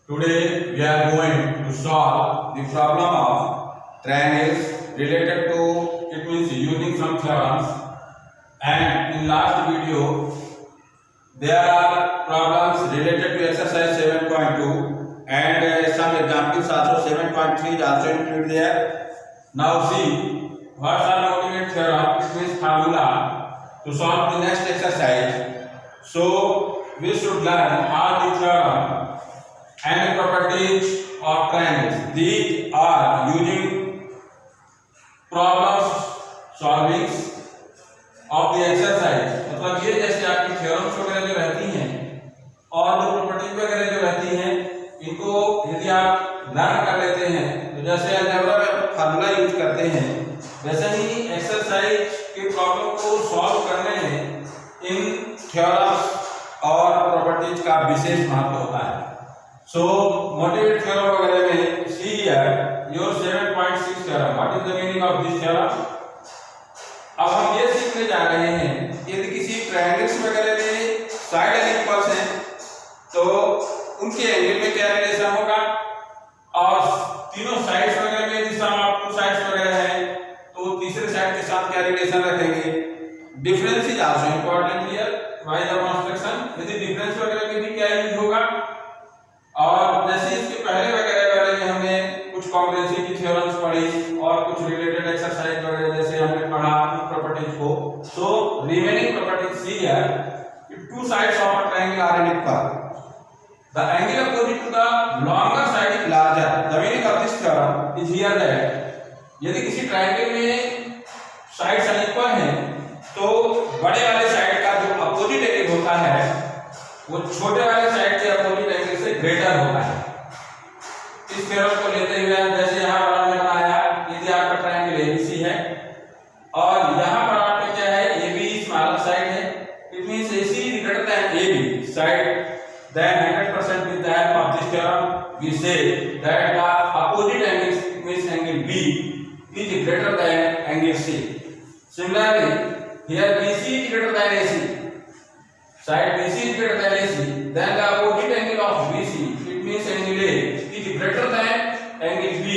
Today we are going to solve the problem of triangles related to, it means using some theorems. And in last video there are problems related to exercise 7.2 and some examples also. 7.3 is also included there. Now see what are motivate theorem, it means formula to solve the next exercise. So we should learn all the theorem and properties of triangles. These are using problems solving of the exercise. मतलब ये जैसे आपकी theorems वगैरह जो रहती हैं और जो प्रॉपर्टीज वगैरह जो रहती हैं, इनको यदि आप लर्न कर लेते हैं तो जैसे अलजेब्रा में फार्मूला यूज करते हैं, वैसे ही एक्सरसाइज के प्रॉब्लम को सॉल्व करने में इन थ्योरम्स और प्रॉपर्टीज का विशेष महत्व होता है. So motivate theorem वगैरह में see here your 7.6 theorem. What is the meaning of this theorem? अब हम ये सीखने जा रहे हैं यदि किसी ट्रायंगल्स वगैरह में साइड इक्वल्स हैं तो उनके एंगल में क्या रिलेशन होगा, और तीनों साइड्स वगैरह में यदि सम ऑफ टू साइड्स वगैरह हैं तो तीसरे साइड के साथ क्या रिलेशन रखेंगे. Difference is also important here while the construction. यदि डिफरेंस वगैरह में भी क्या यूज होगा, और जैसे इसके पहले वगैरह में हमने कुछ कॉम्बिनेशन की थ्योरम्स पढ़ी और कुछ रिलेटेड एक्सरसाइज वगैरह जैसे हमने पढ़ा प्रॉपर्टीज को. So remaining properties see here, if two sides of a triangle are equal, the angle opposite to the longer side is larger. The meaning of this theorem is here that यदि किसी triangle में sides unequal हैं तो बड़े वाले side का जो opposite angle होता है वो छोटे वाले साइड के अपोजिट एंगल से ग्रेटर होता है. इस थ्योरम को लेते हुए जैसे यहाँ पर हमने बनाया, यदि आपका ट्रायंगल एबीसी है और यहाँ पर आपका क्या है, एबी स्मॉलर साइड है, it means AC is greater than AB side, then 100% with the help of this theorem we say that the opposite angle, means angle B, is greater than angle C. Similarly here BC is greater than AC, side BC is greater than AC, then the opposite angle of BC, it means angle A, is greater than angle B.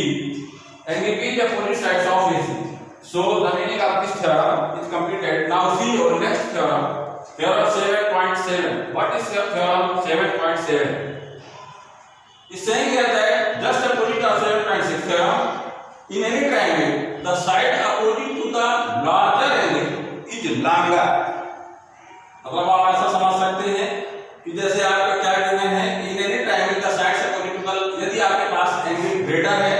Angle B is the opposite sides of AC. So the meaning of this theorem is completed. Now see your next theorem, theorem 7.7. What is your theorem 7.7? Is saying here that just opposite of 7.6 theorem, in any triangle the side opposite to the larger angle is longer. मतलब आप ऐसा समझ सकते हैं कि जैसे आपका क्या गिवन है, इन एनी ट्रायंगल का साइड से कोनिकल, यदि आपके पास एंगल ग्रेटर है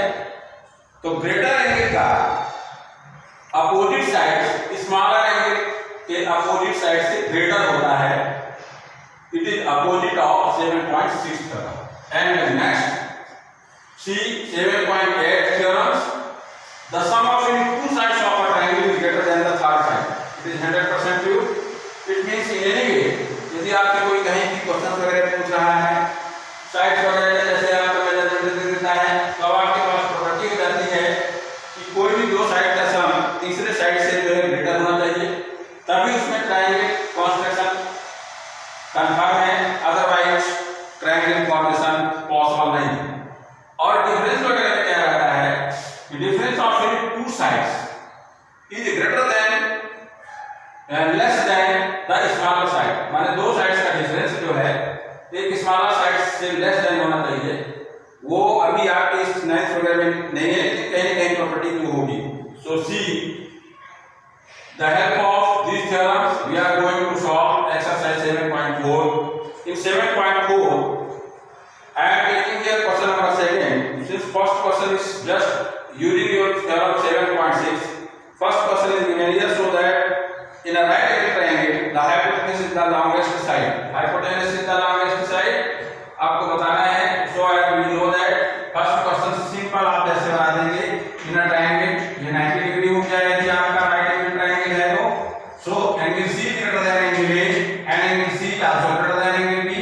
तो ग्रेटर एंगल का अपोजिट साइड स्मॉलर एंगल के अपोजिट साइड से ग्रेटर होता है. It is opposite of 7.6 theorem. And next see 7.8 theorems. The sum of two sides of a triangle is greater than the third side. It is 100% true. It means in any way यदि आपसे कोई कहीं की question वगैरह पूछ रहा है, sides वगैरह जैसे आपको मेजरमेंट देता है, तो आपके पास प्रॉपर्टी रहती है कि कोई भी दो साइड का सम तीसरे साइड से जो है ग्रेटर होना चाहिए, तभी उसमें ट्रायंगल कंस्ट्रक्शन कंफर्म है, अदरवाइज ट्रायंगल फॉर्मेशन पॉसिबल नहीं है. और डिफरेंस वगैरह में क्या रहता है कि difference of any two sides is greater than less than the smaller side. माने दो साइड्स का डिफरेंस जो है एक स्मॉलर साइड से लेस देन होना चाहिए. वो अभी आपके इस नाइन्थ वगैरह में नहीं है, कहीं कहीं प्रॉपर्टी जो होगी. सो सी the help of these theorems we are going to solve exercise 7.4. In 7.4 I am taking here question number 2. Since first question is just using your theorem 7.6, first question is given here, so that in a right angle triangle the hypotenuse is the longest side. Hypotenuse is the longest side आपको बताना है. So we know that first question simple आप जैसे बना देंगे. in a triangle ये 90 degree हो गया यदि आपका right angle triangle है तो. so angle C is greater than angle A and angle C is also greater than angle B.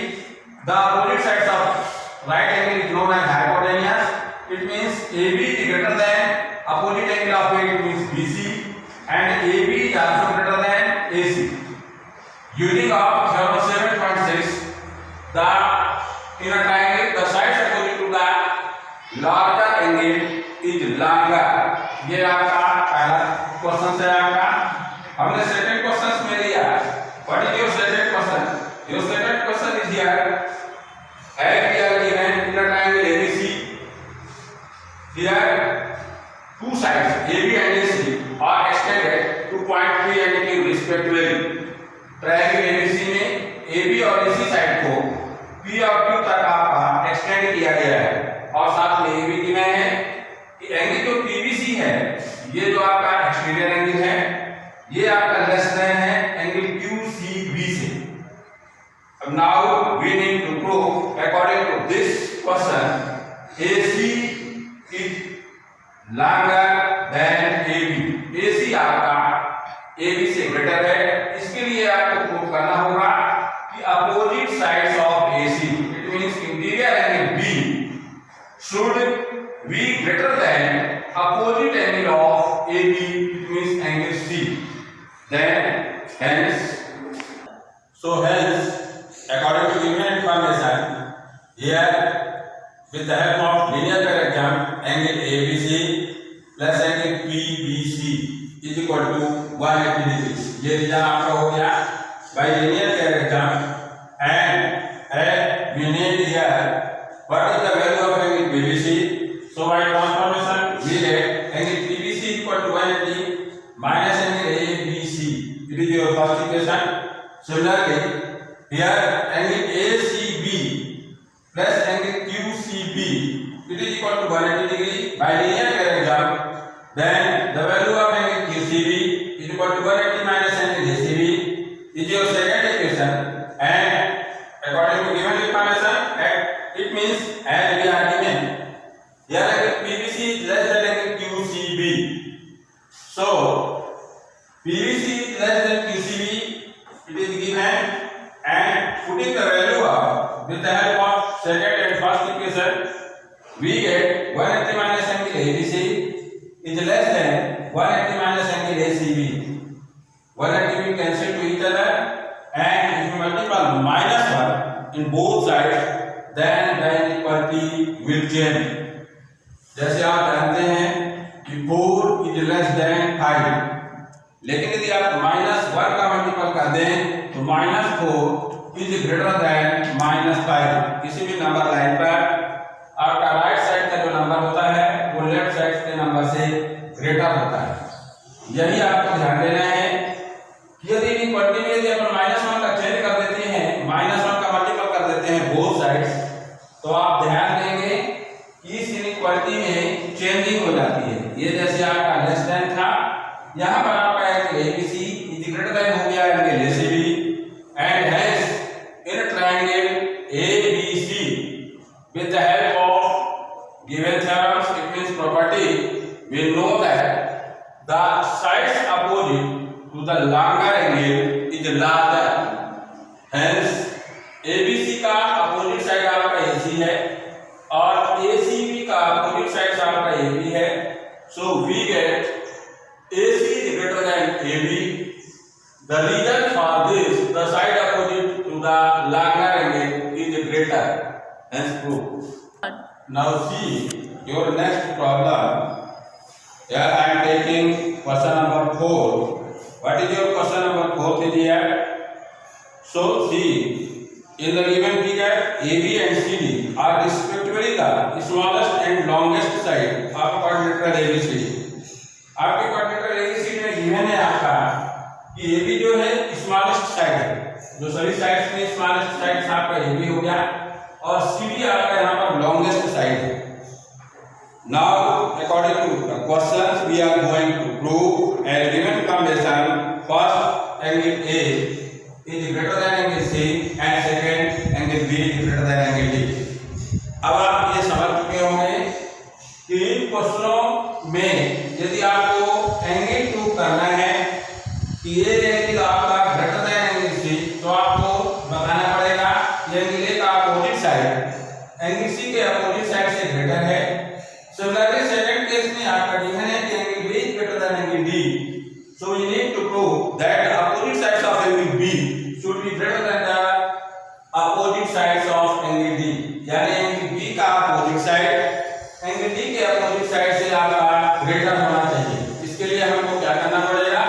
The opposite sides of right angle is known as hypotenuse. It means AB is greater than opposite angle of A, it means BC, and AB is also greater than AC. Using our theorem 7.6, the in a triangle the sides larger angle is longer. ये आपका पहला question है आपका। हमने second question में लिया what is your second question. Your second question is here at we are given in the triangle ABC here two sides AB and AC are extended to point P and Q respectively। Triangle ABC में AB और AC side को P और Q तक आपका extend किया गया है और साथ में ये भी गिवन है कि एंगल जो PBC है ये जो आपका एक्सटीरियर एंगल है ये आपका लेस देन है एंगल QCB से। अब now we need to prove according to this question AC is longer than AB। AC आपका AB से ग्रेटर है। इसके लिए आपको प्रूव करना होगा कि opposite sides of AC it means interior angle B should be greater than opposite angle of AB it means angle C। then hence according to given information here with the help of linear diagram angle ABC plus angle PBC is equal to 180 degrees। ये reason आपका हो गया by linear diagram and we need here what is the value of angle PBC। so by transformation we get angle PBC equal to 180 minus angle ABC। it is your first equation। similarly here angle ACB plus angle QCB it is equal to 180 degree by linear diagram। then the value of angle QCB is equal to 180 minus angle ACB is your second equation and according to given information it means as we are given here angle PBC is less than angle QCB। so PBC is less than QCB it is given and putting the value of with the help of second and first equation we get 180 minus angle ABC is less than 180 minus angle ACB। 180 will cancel to each other and if you multiply minus 1 in both sides then the inequality will change। जैसे आप जानते हैं कि 4 is less than 5 लेकिन यदि आप -1 का multiple कर दें तो -4 is greater than -5। किसी भी नंबर लाइन पर आपका राइट साइड का जो नंबर होता है वो लेफ्ट साइड के नंबर से ग्रेटर होता है। यही आपको ध्यान देना है कि यदि इनइक्वालिटी में यदि अपन -1 का चेंज कर देते हैं -1 का मल्टीपल कर देते हैं बोथ साइड्स तो आप ध्यान देंगे कि इस इनइक्वालिटी में चेंजिंग हो जाती है। ये जैसे आपका लेस देन था यहाँ पर आपका angle ABC is greater then हो गया angle ACB and hence in triangle ABC with the help of given theorems it means property we know that the sides opposite to the longer angle is larger। hence ABC का opposite side आपका AC है और ACB का opposite side आपका AB है। so we get AC is greater than AB। the reason for this the side opposite to the longer angle is greater hence proof। now see your next problem। here I am taking question number 4। what is your question number 4 is here। so see in the given figure AB and CD are respectively the smallest and longest side of quadrilateral ABCD। आपके quadrilateral ABCD में given है आपका कि AB जो है smallest side है। जो सभी साइड्स में स्मॉलेस्ट साइड आपका AB हो गया और CD आपका यहाँ पर लॉन्गेस्ट साइड है। now according to the questions we are going to prove a given combination first angle A is greater than angle C and second angle B is greater than angle D। अब आप ये समझ चुके होंगे कि इन क्वेश्चनों में यदि आपको एंगल प्रूव करना है कि ये एंगल आपका ग्रेटर देन एंगल C तो आपको बताना पड़ेगा ये एंगल A का अपोजिट साइड एंगल C के अपोजिट साइड से ग्रेटर है। सिमिलरली सेकंड केस में आपका गिवन है कि angle B is greater than angle D। so we need to prove that the opposite sides of angle B should be greater than the opposite sides of angle D। यानी angle B का opposite side angle D के opposite side से आपका greater होना चाहिए। इसके लिए हमको क्या करना पड़ेगा,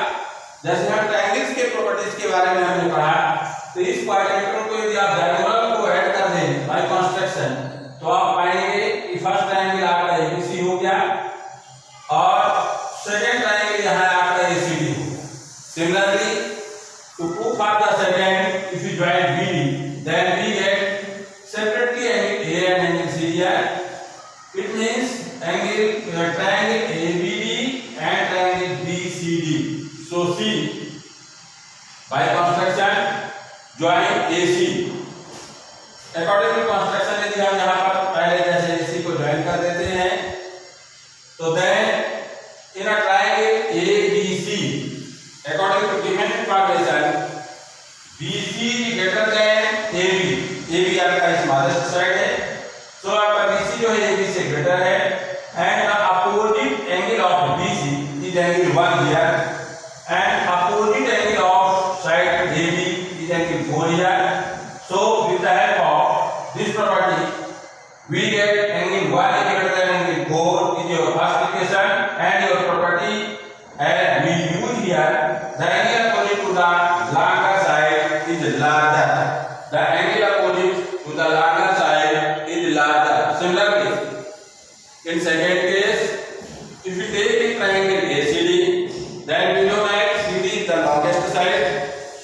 जैसे हम ट्रायंगल्स के प्रॉपर्टीज के बारे में हमने पढ़ा, तो इस क्वाड्रिलेटरल को यदि आप डायगोनल को ऐड कर दें बाय कंस्ट्रक्शन, तो आप पाएंगे कि फर्स्ट ट्रायंगल आपका एबीसी हो गया और सेकंड ट्रायंगल यहाँ आपका एसीडी हो। Similarly to prove for the second, if you join BD, then we get separately angle A and angle C here. It means triangle ABD and triangle BCD. So C by construction join AC. According to construction यदि हम यहाँ पर पहले जैसे AC को join कर देते हैं, तो then in a triangle ABC, according to given information, BC is greater than AB. AB आपका स्मॉलेस्ट साइड है, तो आपका BC जो है AB से ग्रेटर है, and the opposite angle of BC is angle 1 here, and opposite angle of side AB is angle 4 here. So with the help of this property, we get angle 1 is greater than angle 4 is your first equation, and your property as we use here, the angle opposite to the longer side is larger. The angle opposite to the longer side is larger. Similarly, in second case, if we take the triangle ACD, then we know that CD is the longest side.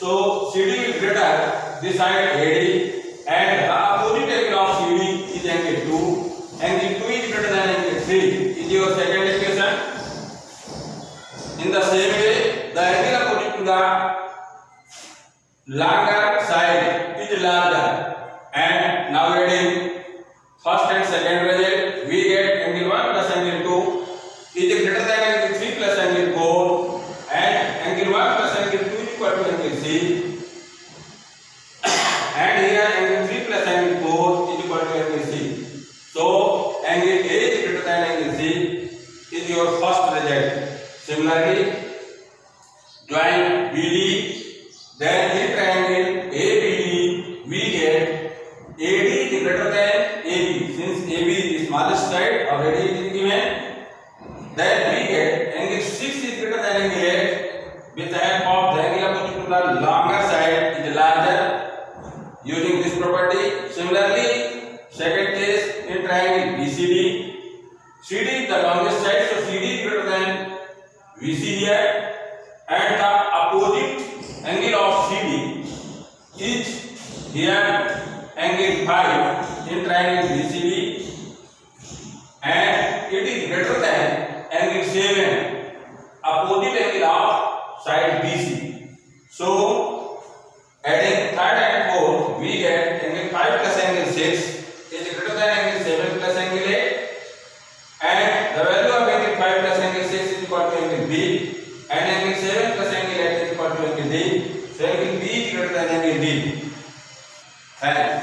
So CD is greater this side AD, and the opposite angle of CD is angle 2. Angle 2 is greater than angle 3. Is your second equation. In the same way, the angle opposite to the longer side is larger, and now adding first and second result, we get angle 1 plus angle 2 is greater than angle 3 plus angle 4, and angle 1 plus angle 2 is equal to angle C, and here angle 3 plus angle 4 is equal to angle C. So angle A is greater than angle C is your first result. Similarly, join BD, then in triangle ABD we get AD is greater than AB. Since AB is the smallest side already it is given, then we get angle 6 is greater than angle 8 with the help of the angle opposite to the longer side is larger using this property. Similarly, second case in triangle BCD, CD is the longest side, so CD is greater than VC here, and the opposite angle of CD is here angle 5 in triangle BCD, and it is greater than angle 7 opposite angle of side BC. So adding third and fourth, we get angle 5 plus angle 6 is greater than angle 7 plus angle 8, and the value of angle 5 plus angle 6 is equal to angle B, and angle 7 plus angle 8 is equal to angle D. So angle B is greater than angle D. Thanks.